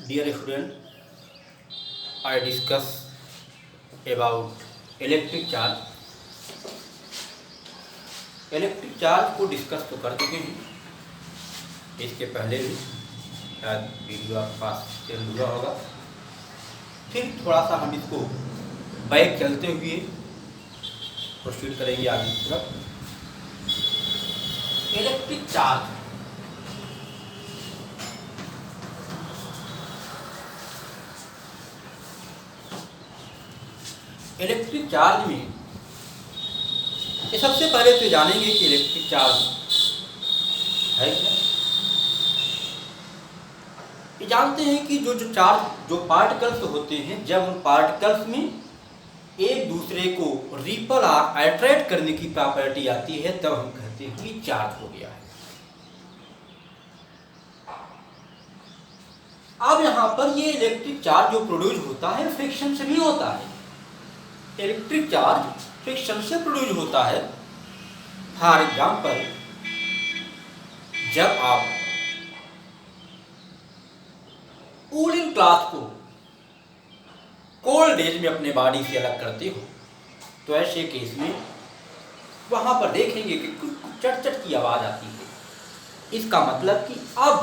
Dear student, I discuss about electric charge. Electric charge को discuss तो कर चुके हैं, इसके पहले भी शायद वीडियो आपके पास सेंड हुआ होगा। फिर थोड़ा सा हम इसको बैक चलते हुए प्रोसीड करेंगे आगे की तरफ। इलेक्ट्रिक चार्ज में ये सबसे पहले तो जानेंगे कि इलेक्ट्रिक चार्ज है क्या। ये जानते हैं कि जो पार्टिकल्स होते हैं, जब उन पार्टिकल्स में एक दूसरे को रिपल और अट्रैक्ट करने की प्रॉपर्टी आती है, तब हम कहते हैं कि चार्ज हो गया है। अब यहाँ पर ये इलेक्ट्रिक चार्ज जो प्रोड्यूस होता है फ्रिक्शन से भी होता है। इलेक्ट्रिक चार्ज फ्रिक्शन से प्रोड्यूस होता है। फॉर एग्जाम्पल, जब आप वूलन क्लॉथ को कोल्ड डेज में अपने बॉडी से अलग करते हो, तो ऐसे केस में वहां पर देखेंगे कि कुछ चट की आवाज आती है। इसका मतलब कि अब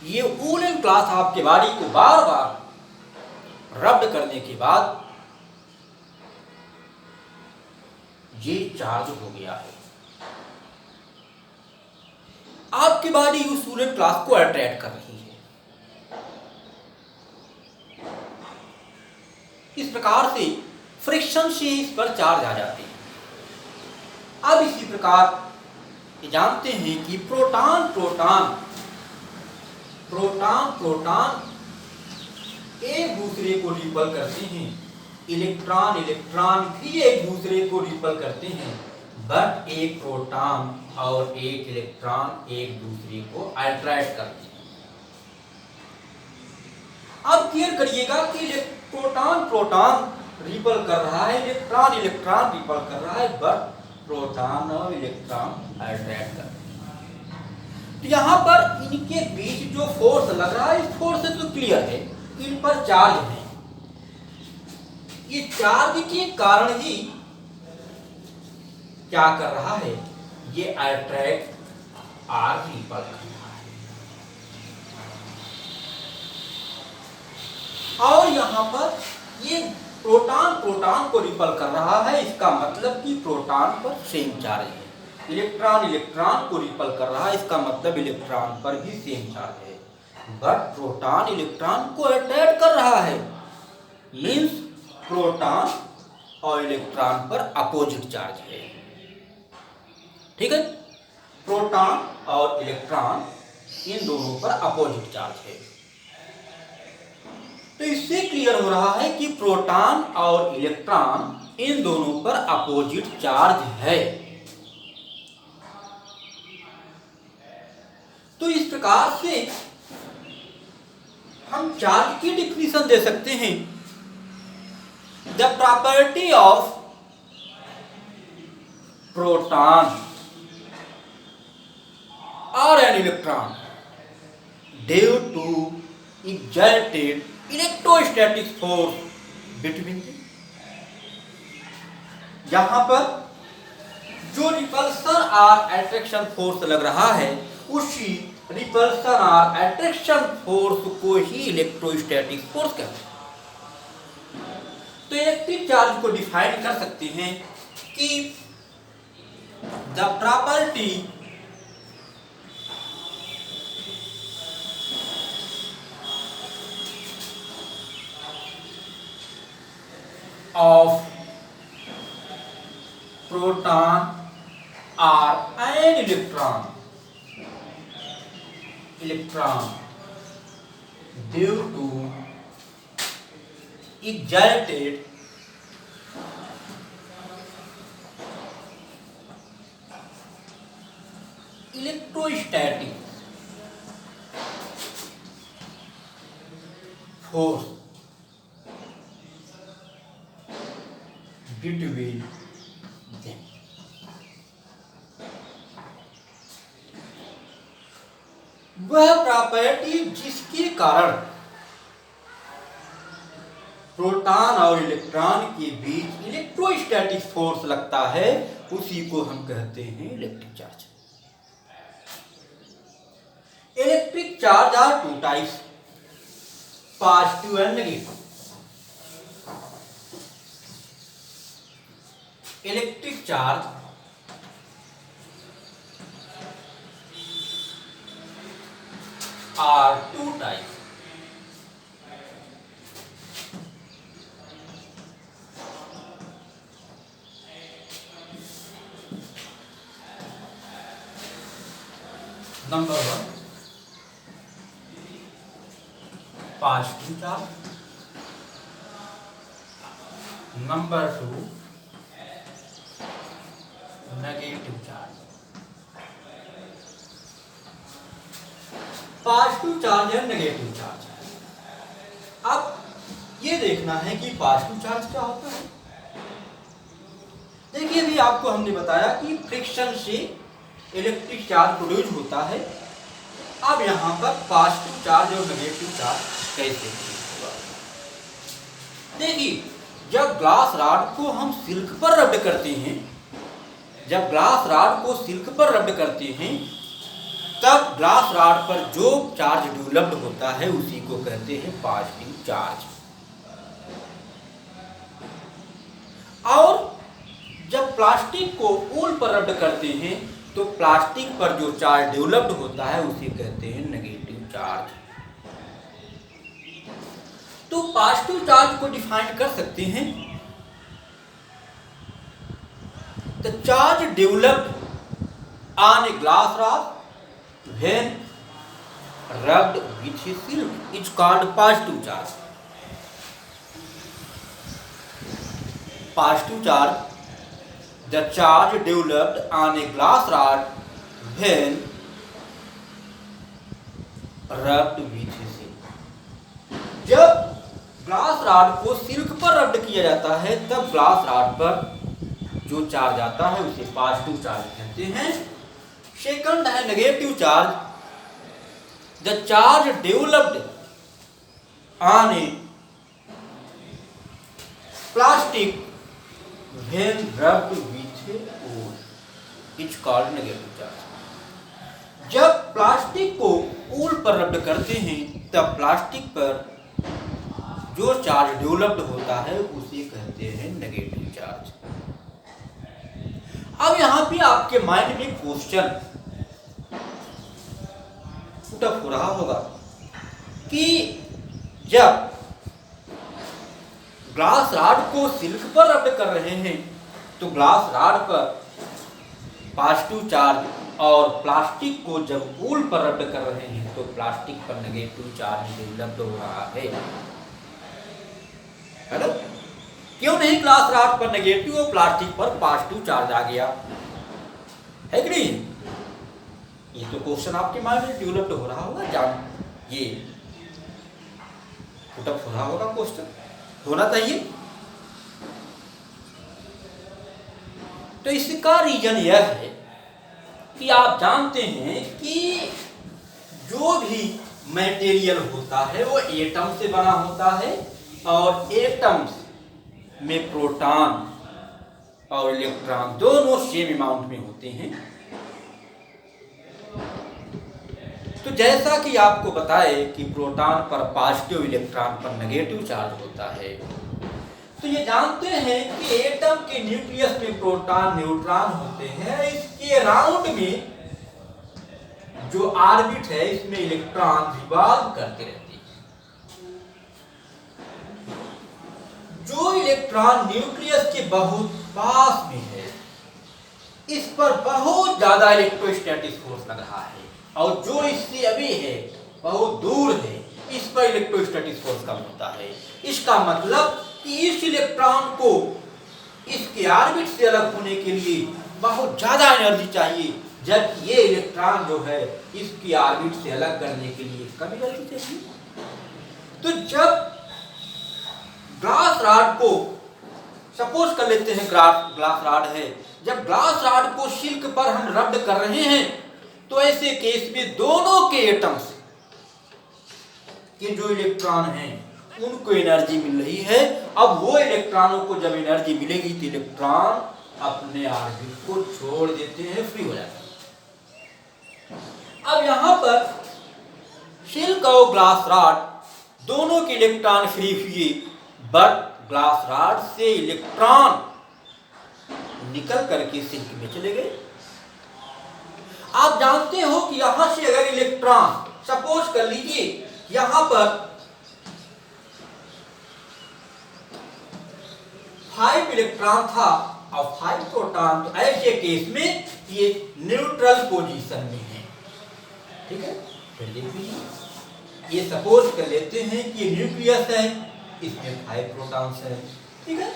ये वूलन क्लॉथ आपके बॉडी को बार बार रब करने के बाद ये चार्ज हो गया है। आपकी बॉडी उस वूलन क्लॉथ को अट्रैक्ट कर रही है। इस प्रकार से फ्रिक्शन से इस पर चार्ज आ जाते हैं। अब इसी प्रकार जानते हैं कि प्रोटॉन एक दूसरे को रिपल करते हैं, इलेक्ट्रॉन भी एक दूसरे को रिपल करते हैं, बट एक प्रोटॉन और एक इलेक्ट्रॉन एक दूसरे को अट्रैक्ट करते हैं। अब क्लियर करिएगा कि प्रोटॉन रिपल कर रहा है, इलेक्ट्रॉन रिपल कर रहा है, बट प्रोटॉन और इलेक्ट्रॉन अट्रैक्ट कर रहे हैं। तो यहाँ पर इनके बीच जो फोर्स लग रहा है, इस फोर्स से तो क्लियर है इन पर चार्ज है। ये चार्ज के कारण ही क्या कर रहा है, ये अट्रैक्ट और रिपल कर रहा है। और यहां पर ये प्रोटॉन को रिपल कर रहा है, इसका मतलब कि प्रोटॉन पर सेम चार्ज है। इलेक्ट्रॉन को रिपल कर रहा है, इसका मतलब इलेक्ट्रॉन पर भी सेम चार्ज है, बट प्रोटॉन इलेक्ट्रॉन को अट्रैक्ट कर रहा है। मींस प्रोटॉन और इलेक्ट्रॉन पर अपोजिट चार्ज है। ठीक है, प्रोटॉन और इलेक्ट्रॉन इन दोनों पर अपोजिट चार्ज है। तो इससे क्लियर हो रहा है कि प्रोटॉन और इलेक्ट्रॉन इन दोनों पर अपोजिट चार्ज है। तो इस प्रकार से हम चार्ज की डिफिनेशन दे सकते हैं। The property of proton or an electron due to exerted electrostatic force between them। यहां पर जो रिपल्सन और अट्रैक्शन फोर्स लग रहा है, उसी रिपल्सन और अट्रैक्शन फोर्स को ही इलेक्ट्रोस्टैटिक फोर्स कहते हैं। तो इलेक्ट्रिक चार्ज को डिफाइन कर सकते हैं कि द प्रॉपर्टी ऑफ प्रोटॉन और an electron due to exerted electrostatic force between them। वह प्रॉपर्टी जिसके कारण प्रोटॉन और इलेक्ट्रॉन के बीच इलेक्ट्रोस्टैटिक फोर्स लगता है, उसी को हम कहते हैं electric charge. Electric charge are two types, positive and negative. Electric charge are two types, number 1 positive charge, number 2 negative charge. Positive charge है, नेगेटिव चार्ज है। अब ये देखना है कि पॉजिटिव चार्ज क्या होता है। देखिए अभी आपको हमने बताया कि फ्रिक्शन से इलेक्ट्रिक चार्ज प्रोड्यूस होता है। अब यहाँ पर पॉजिटिव चार्ज और नेगेटिव चार्ज कैसे होगा। देखिए जब ग्लास रॉड को हम सिल्क पर रब करते हैं, जब ग्लास रॉड को सिल्क पर रब करते हैं, तब ग्लास रॉड पर जो चार्ज डेवलप्ड होता है उसी को कहते हैं पॉजिटिव चार्ज। और जब प्लास्टिक को वूल पर रब करते हैं तो प्लास्टिक पर जो चार्ज डेवलप्ड होता है उसे कहते हैं नेगेटिव चार्ज। तो पॉजिटिव चार्ज को डिफाइन कर सकते हैं, the charge developed on a glass rod when rubbed with a silk is called positive charge. Positive charge, the charge developed on a glass rod when rubbed with a silk. जब glass rod को silk पर rubbed किया जाता है तब glass rod पर जो charge आता है उसे पॉजिटिव चार्ज कहते हैं। सेकंड है negative charge, the charge developed on A plastic when rubbed with A wool is called negative charge. जब प्लास्टिक को वूल पर रब्ड करते हैं तब प्लास्टिक पर जो चार्ज डेवलप्ड होता है उसे कहते हैं नेगेटिव चार्ज। अब यहां पे आपके माइंड में क्वेश्चन पुटअप हो रहा होगा कि जब ग्लास रॉड को सिल्क पर रब कर रहे हैं तो ग्लास रॉड पर पॉजिटिव चार्ज और प्लास्टिक को जब वूल पर रब कर रहे हैं तो प्लास्टिक पर नेगेटिव चार्ज डेवलप्ड हो रहा है। हेलो, क्यों नहीं ग्लास रॉड पर नेगेटिव और प्लास्टिक पर पॉजिटिव चार्ज आ गया है कि नहीं? ये तो क्वेश्चन आपके माइंड में डेवलप्ड हो रहा होगा, जान ये पुटअप हो रहा होगा, क्वेश्चन होना चाहिए। तो इसका रीजन यह है कि आप जानते हैं कि जो भी मटेरियल होता है वो एटम से बना होता है और एटम्स में प्रोटॉन और इलेक्ट्रॉन दोनों सेम अमाउंट में होते हैं। तो जैसा कि आपको बताए कि प्रोटॉन पर पॉजिटिव, इलेक्ट्रॉन पर नेगेटिव चार्ज होता है, तो ये जानते हैं कि एटम के न्यूक्लियस में प्रोटॉन न्यूट्रॉन होते हैं, इसके अराउंड में जो ऑर्बिट है इसमें इलेक्ट्रॉन रिवॉल्व करते रहते हैं। जो इलेक्ट्रॉन न्यूक्लियस के बहुत पास में है इस पर बहुत ज्यादा इलेक्ट्रोस्टैटिक फोर्स लग रहा है, और जो इससे अभी है बहुत दूर है इस पर इलेक्ट्रोस्टैटिक फोर्स कम होता है। इसका मतलब कि इस इलेक्ट्रॉन को इसके ऑर्बिट से अलग होने के लिए बहुत ज्यादा एनर्जी चाहिए, जबकि ये इलेक्ट्रॉन जो है इसकी ऑर्बिट से अलग करने के लिए कम एनर्जी चाहिए। तो जब ग्लास रॉड को सपोज कर लेते हैं ग्लास रॉड है, जब ग्लास रॉड को सिल्क पर हम रब्ड कर रहे हैं तो ऐसे केस में दोनों के एटम्स के जो इलेक्ट्रॉन हैं उनको एनर्जी मिल रही है। अब वो इलेक्ट्रॉनों को जब एनर्जी मिलेगी तो इलेक्ट्रॉन अपने ऑर्बिट को छोड़ देते हैं, फ्री हो जाते हैं। अब यहां पर सिल्क और ग्लास रॉड दोनों के इलेक्ट्रॉन फ्री हुए, बट ग्लास रॉड से इलेक्ट्रॉन निकल करके सिल्क में चले गए। आप जानते हो कि यहां से अगर इलेक्ट्रॉन, सपोज कर लीजिए यहां पर 5 इलेक्ट्रॉन था और 5 प्रोटॉन, तो ऐसे केस में ये न्यूट्रल पोजीशन में है। ठीक है, फिर देखिए ये सपोज कर लेते हैं कि ये न्यूक्लियस है, इसमें 5 प्रोटॉन्स है। ठीक है,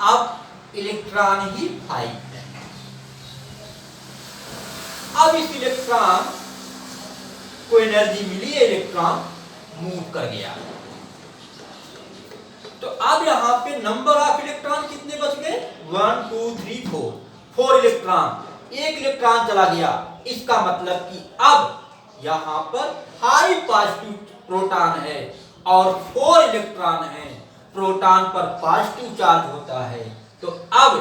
अब इलेक्ट्रॉन ही 5 है। अब इस इलेक्ट्रॉन को एनर्जी मिली, इलेक्ट्रॉन मूव कर गया। तो अब यहां पे नंबर ऑफ इलेक्ट्रॉन कितने बच गए? 1 2 3 4, 4 इलेक्ट्रॉन। एक इलेक्ट्रॉन चला गया, इसका मतलब कि अब यहां पर हाई पॉजिटिव प्रोटॉन है और 4 इलेक्ट्रॉन है। प्रोटॉन पर पॉजिटिव चार्ज होता है, तो अब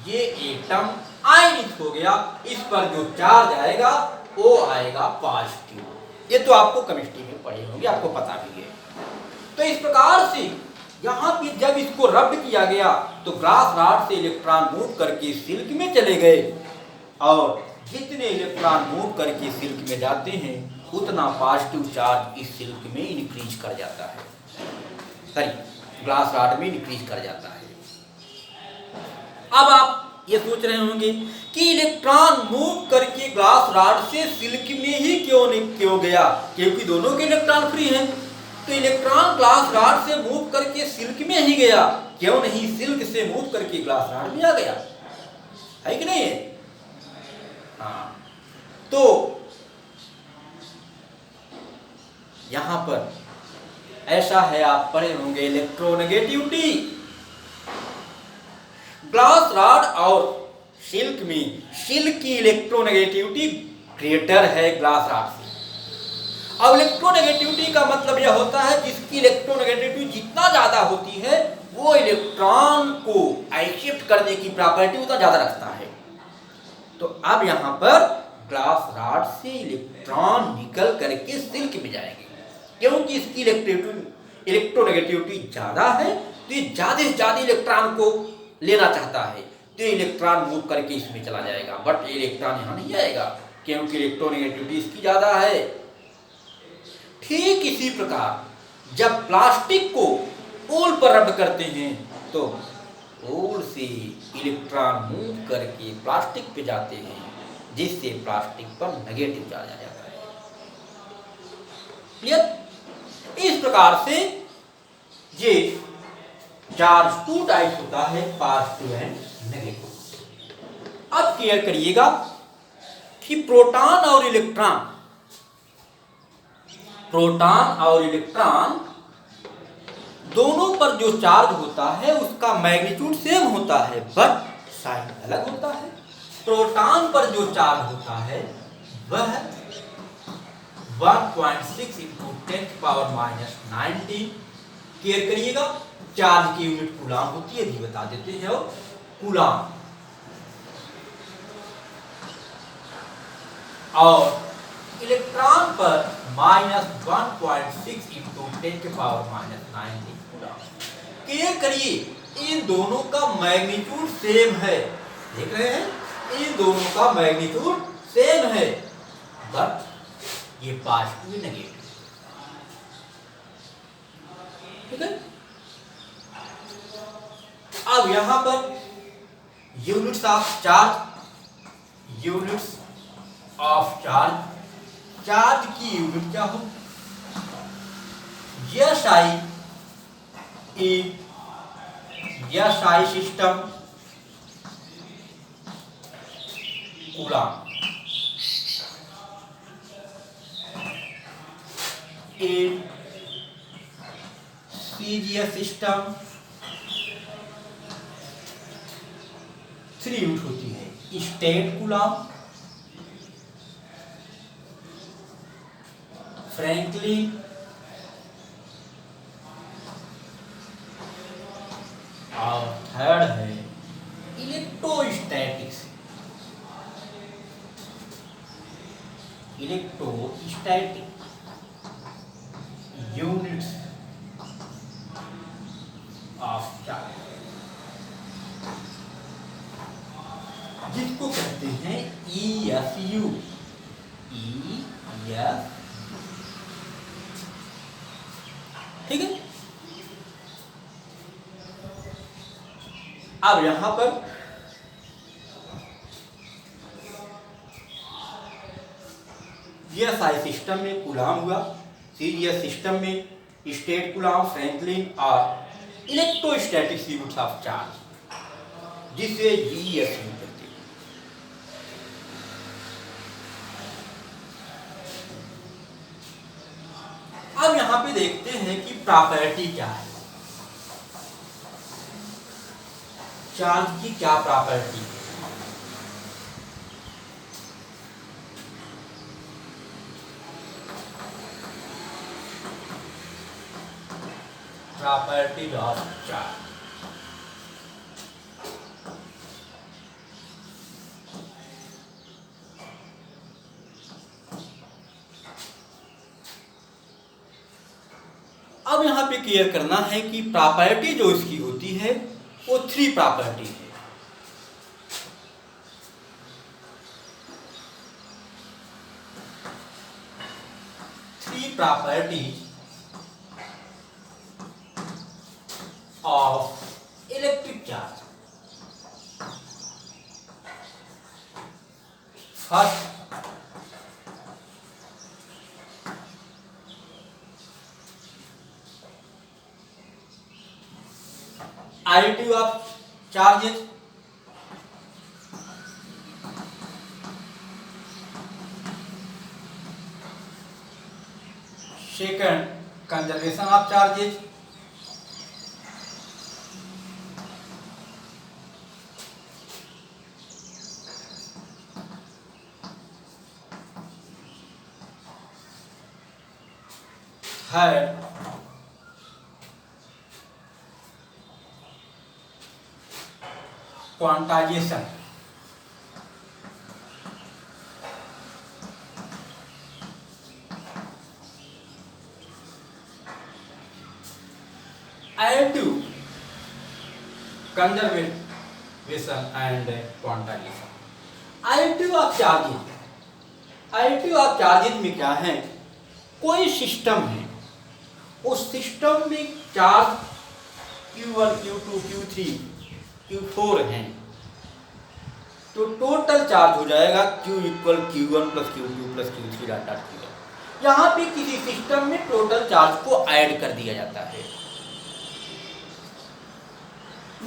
ये एटम आयनित हो गया। इस पर जो चार्ज आएगा वो आएगा पॉजिटिव। ये तो आपको केमिस्ट्री में पढ़े होंगे, आपको पता भी है। तो इस प्रकार से यहां पे जब इसको रब्ड किया गया तो ग्लास रॉड से इलेक्ट्रॉन मूव करके सिल्क में चले गए, और जितने इलेक्ट्रॉन मूव करके सिल्क में जाते हैं उतना पॉजिटिव चार्ज इस सिल्क में इंक्रीज कर जाता है, सॉरी ग्लास रॉड में इंक्रीज कर जाता है। अब आप ये सोच रहे होंगे कि इलेक्ट्रॉन मूव करके ग्लास रॉड से सिल्क में ही क्यों गया, क्योंकि दोनों के इलेक्ट्रॉन फ्री हैं। तो इलेक्ट्रॉन ग्लास रॉड से मूव करके सिल्क में ही गया, क्यों नहीं सिल्क से मूव करके ग्लास रॉड में आ गया, है कि नहीं है? हाँ, तो यहां पर ऐसा है, आप पढ़े होंगे इलेक्ट्रोनेगेटिविटी। ग्लास रॉड और सिल्क में सिल्क की इलेक्ट्रोनेगेटिविटी ग्रेटर है ग्लास रॉड से। अब इलेक्ट्रोनेगेटिविटी का मतलब यह होता है जिसकी इलेक्ट्रोनेगेटिविटी जितना ज्यादा होती है वो इलेक्ट्रॉन को एक्सेप्ट करने की प्रॉपर्टी उतना ज्यादा रखता है। तो अब यहां पर ग्लास रॉड से इलेक्ट्रॉन निकल करके सिल्क में जाएंगे, क्योंकि इसकी इलेक्ट्रोनेगेटिविटी ज्यादा है, तो ये ज्यादा से ज्यादा इलेक्ट्रॉन को लेना चाहता है, तो इलेक्ट्रॉन मूव करके इसमें चला जाएगा। बट इलेक्ट्रॉन यहां नहीं आएगा क्योंकि इलेक्ट्रोनेगेटिविटी इसकी ज्यादा है। ठीक इसी प्रकार जब प्लास्टिक को ऊल पर रब करते हैं तो ऊल से इलेक्ट्रॉन मूव करके प्लास्टिक पे जाते हैं, जिससे प्लास्टिक पर नेगेटिव चार्ज आ जाता है। क्लियर? इस प्रकार से ये चार्ज 2 टाइप होता है, पॉजिटिव एंड नेगेटिव। अब क्लियर करिएगा कि प्रोटॉन और इलेक्ट्रॉन दोनों पर जो चार्ज होता है उसका मैग्नीट्यूड सेम होता है, बट साइन अलग होता है। प्रोटॉन पर जो चार्ज होता है वह 1.6 × 10⁻⁻⁹। केयर करिएगा, चार्ज की यूनिट कूलाम होती है, भी बता देते हैं, और कूलाम। और इलेक्ट्रॉन पर -1.6 × 10⁻⁹ कूलाम। क्लियर करिए, इन दोनों का मैग्नीट्यूड सेम है। देख रहे हैं, इन दोनों का मैग्नीट्यूड सेम है, बट ये पॉजिटिव नेगेटिव। ठीक है, अब यहां पर यूनिट्स ऑफ चार्ज, चार्ज की यूनिट क्या हो? SI system coulomb, CGS system 3 unit होती है, स्टेट कूलॉम, फ्रैंकलिन और थर्ड है electrostatics. Electrostatic units of charge, जिसको कहते हैं EFU। EF, ठीक है। अब यहां पर GSI सिस्टम में कूलॉम हुआ, CGS सिस्टम में स्टेट कूलॉम, फ्रैंकलिन और इलेक्ट्रोस्टैटिक यूनिट्स ऑफ चार्ज, जिसे EFU कहते हैं। अब यहां पे देखते हैं कि प्रॉपर्टी क्या है, चार्ज की क्या प्रॉपर्टी है। प्रॉपर्टी ऑफ चार्ज, अब यहां पे क्लियर करना है कि प्रॉपर्टी जो इसकी होती है वो 3 प्रॉपर्टी है। Properties of electric charge. First, additive of charges, second, conservation of charges, third, quantization, additive, conservation and quantization। additive of charges, additive of charges में क्या है, कोई सिस्टम है, उस सिस्टम में charge Q1, Q2, Q3, Q4 हैं, तो total charge हो जाएगा Q equal Q1 plus Q2 plus Q3 dot dot Q। यहाँ पे किसी सिस्टम में टोटल चार्ज को ऐड कर दिया जाता है।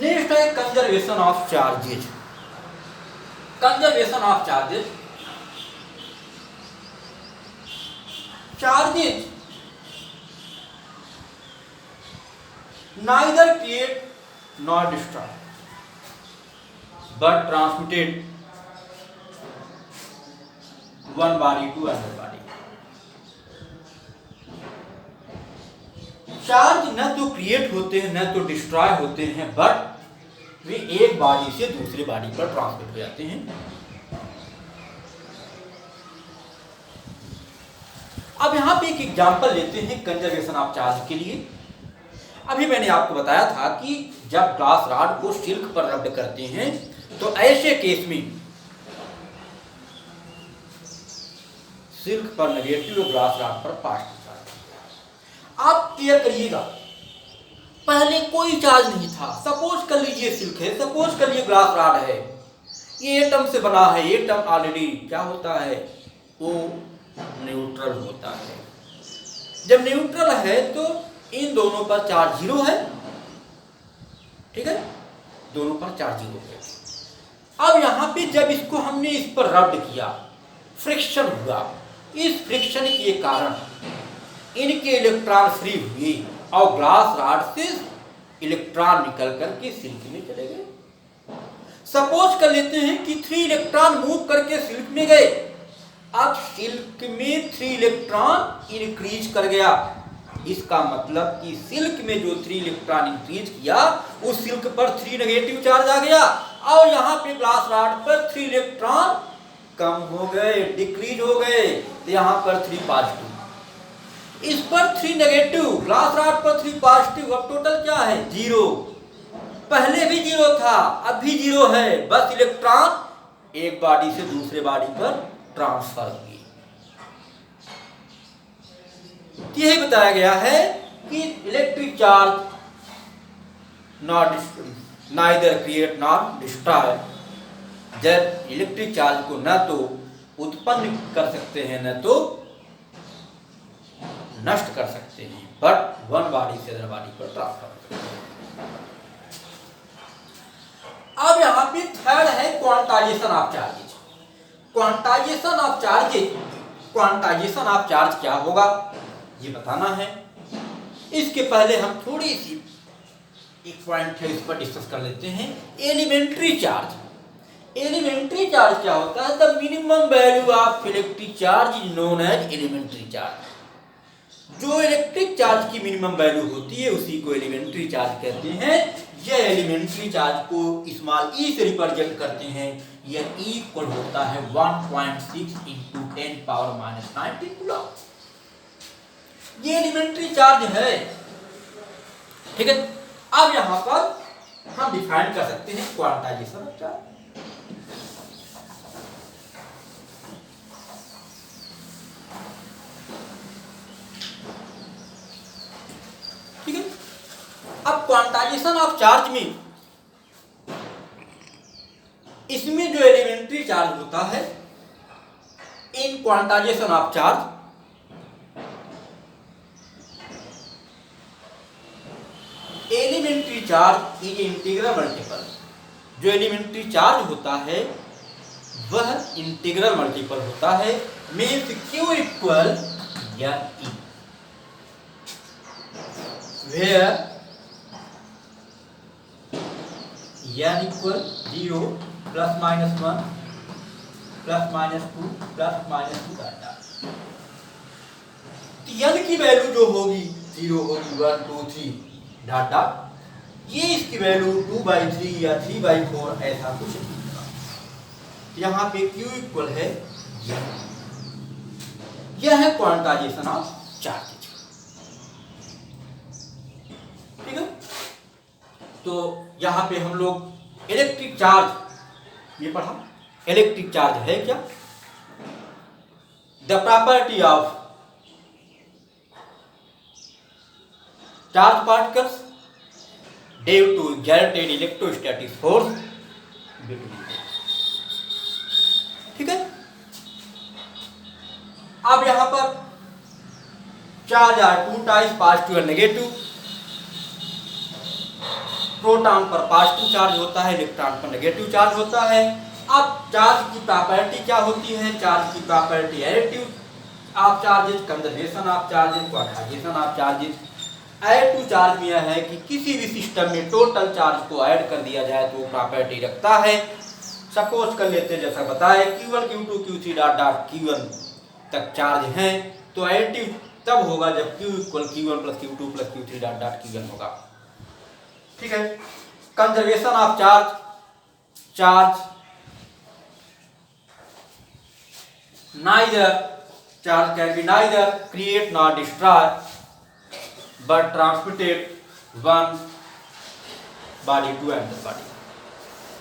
नेक्स्ट है conservation of charges. Conservation of charges, charges neither create nor destroy but transmitted one body to another body। Charge न तो क्रिएट होते हैं न तो डिस्ट्रॉय होते हैं, बट वे एक बॉडी से दूसरे बॉडी पर ट्रांसमिट हो जाते हैं। अब यहां पे एक एग्जांपल लेते हैं कंजर्वेशन ऑफ चार्ज के लिए। अभी मैंने आपको बताया था कि जब ग्लास रॉड को सिल्क पर रब करते हैं तो ऐसे केस में सिल्क पर नेगेटिव और ग्लास रॉड पर पॉजिटिव चार्ज। आप क्लियर करिएगा, पहले कोई चार्ज नहीं था। सपोज कर लीजिए सिल्क है, सपोज कर लीजिए ग्लास रॉड है, ये एटम से बना है। एटम ऑलरेडी क्या होता है, वो न्यूट्रल होता है। जब न्यूट्रल है तो इन दोनों पर चार्ज 0 है, ठीक है, दोनों पर चार्ज 0 है। अब यहां पे जब इसको हमने इस पर रब किया, फ्रिक्शन हुआ, इस फ्रिक्शन के कारण इनके इलेक्ट्रॉन फ्री हुए और ग्लास रॉड से इलेक्ट्रॉन निकल करके सिल्क में चले गए। सपोज कर लेते हैं कि 3 इलेक्ट्रॉन मूव करके सिल्क में गए। अब सिल्क में 3 इलेक्ट्रॉन इंक्रीज कर गया। इसका मतलब कि सिल्क में जो 3 इलेक्ट्रॉन इंक्रीज किया उस सिल्क पर 3 नेगेटिव चार्ज आ गया और यहाँ पे ग्लास रॉड पर 3 इलेक्ट्रॉन कम हो गए, डिक्रीज हो गए, तो यहाँ पर 3 पॉजिटिव, इस पर 3 नेगेटिव, ग्लास रॉड पर 3 पॉजिटिव। अब टोटल क्या है? 0। पहले भी 0 था, अब भी 0 है, बस इलेक्ट्रॉन एक बॉडी से दूसरे बॉडी पर ट्रांसफर हुई। यही बताया गया है कि electric charge neither create nor destroy. जब इलेक्ट्रिक चार्ज को न तो उत्पन्न कर सकते हैं न तो नष्ट कर सकते हैं, बट वन बॉडी से अदर बॉडी पर ट्रांसफर कर सकते हैं। अब यहाँ पे थर्ड है quantization of charges. Quantization of charges, quantization of charge क्या होगा ये बताना है। इसके पहले हम थोड़ी सी एक पॉइंट है इस पर डिस्कस कर लेते हैं। Elementary charge. एलिमेंट्री चार्ज क्या होता है? The minimum value of electric charge is known as elementary charge. जो इलेक्ट्रिक चार्ज की मिनिमम वैल्यू होती है उसी को एलिमेंट्री चार्ज कहते हैं। यह एलिमेंट्री चार्ज को स्मॉल ई से रिप्रेजेंट करते हैं। यह ई इक्वल होता है 1.6 × 10⁻⁹ कूलम। ये एलिमेंट्री चार्ज है, ठीक है। अब यहां पर हम डिफाइन कर सकते हैं क्वांटाइजेशन ऑफ चार्ज। ठीक है। अब क्वांटाइजेशन ऑफ चार्ज में इसमें जो एलिमेंट्री चार्ज होता है, in quantization of charge elementary charge is integral multiple. जो एलिमेंट्री चार्ज होता है वह इंटीग्रल मल्टीपल होता है। Means Q equal n e, where n equal 0 ±1 ±2 ±2 n की वैल्यू जो होगी 0 होगी, 1 2 3 डॉट डॉट, ये इसकी वैल्यू 2/3 या 3/4 ऐसा कुछ होगा। यहाँ पे Q इक्वल है यह है क्वांटाइजेशन ऑफ चार्जेज। ठीक है। तो यहाँ पे हम लोग इलेक्ट्रिक चार्ज ये पढ़ा। इलेक्ट्रिक चार्ज है क्या? The property of charge particles due to exerted electrostatic force between. ठीक है। अब यहां पर चार्ज आर 2 टाइप्स, पॉजिटिव और नेगेटिव। प्रोटॉन पर पॉजिटिव चार्ज होता है, इलेक्ट्रॉन पर नेगेटिव चार्ज होता है। अब चार्ज की प्रॉपर्टी क्या होती है? चार्ज की property additive of charges, conservation of charges, quantization of charges. Additive charge में यह है कि किसी भी सिस्टम में टोटल चार्ज को ऐड कर दिया जाए तो प्रॉपर्टी रखता है। सपोज कर लेते हैं जैसा बताया Q1 Q2 Q3 dot dot Q1 तक चार्ज हैं, तो एडिटिव तब होगा जब Q equal Q1 + Q2 + Q3 dot dot Q1 होगा। ठीक है। Conservation of charge, charge can be neither create nor destroy but transmitted one body to another body।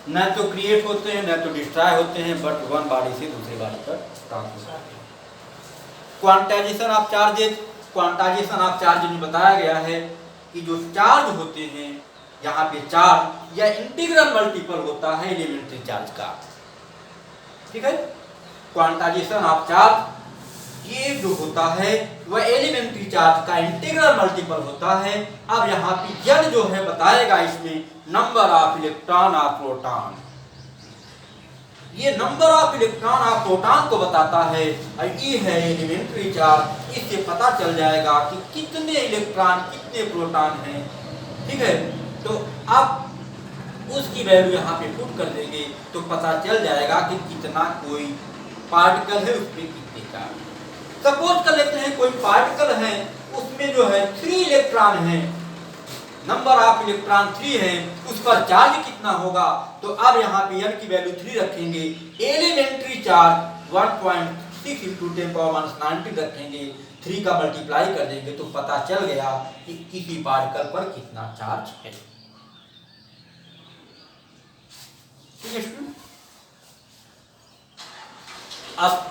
न तो क्रिएट होते हैं न तो डिस्ट्रॉय होते हैं, बट वन बॉडी से दूसरे बॉडी पर ट्रांसफर होते हैं। Quantization of charges, quantization of charge में बताया गया है कि जो चार्ज होते हैं यहाँ पे चार्ज या इंटीग्रल मल्टीपल होता है एलिमेंट्री चार्ज का। ठीक है। क्वांटाइजेशन ऑफ चार्ज ये जो होता है वह एलिमेंट्री चार्ज का इंटीग्रल मल्टीपल होता है। अब यहाँ पे जड़ जो है बताएगा इसमें number of electron of proton. ये number of electron of proton को बताता है और ये है एलिमेंट्री चार्ज। इससे पता चल जाएगा कि कितने इलेक्ट्रॉन कितने प्रोटॉन हैं। ठीक है। तो अब उसकी वैल्यू यहाँ पे पुट कर देंगे तो पता चल जाएगा कि कितना कोई पार्टिकल है, उसमें कितने चार्ज। सपोज कर लेते हैं कोई पार्टिकल है, उसमें जो है 3 इलेक्ट्रॉन है, नंबर ऑफ इलेक्ट्रॉन 3 है, उस पर चार्ज कितना होगा। तो अब यहाँ पे n की वैल्यू 3 रखेंगे, एलिमेंट्री चार्ज 1.6 इंटू 10⁻19 रखेंगे, 3 का मल्टीप्लाई कर देंगे तो पता चल गया कि किसी पार्टिकल पर कितना चार्ज है। ठीक है स्टूडेंट। अब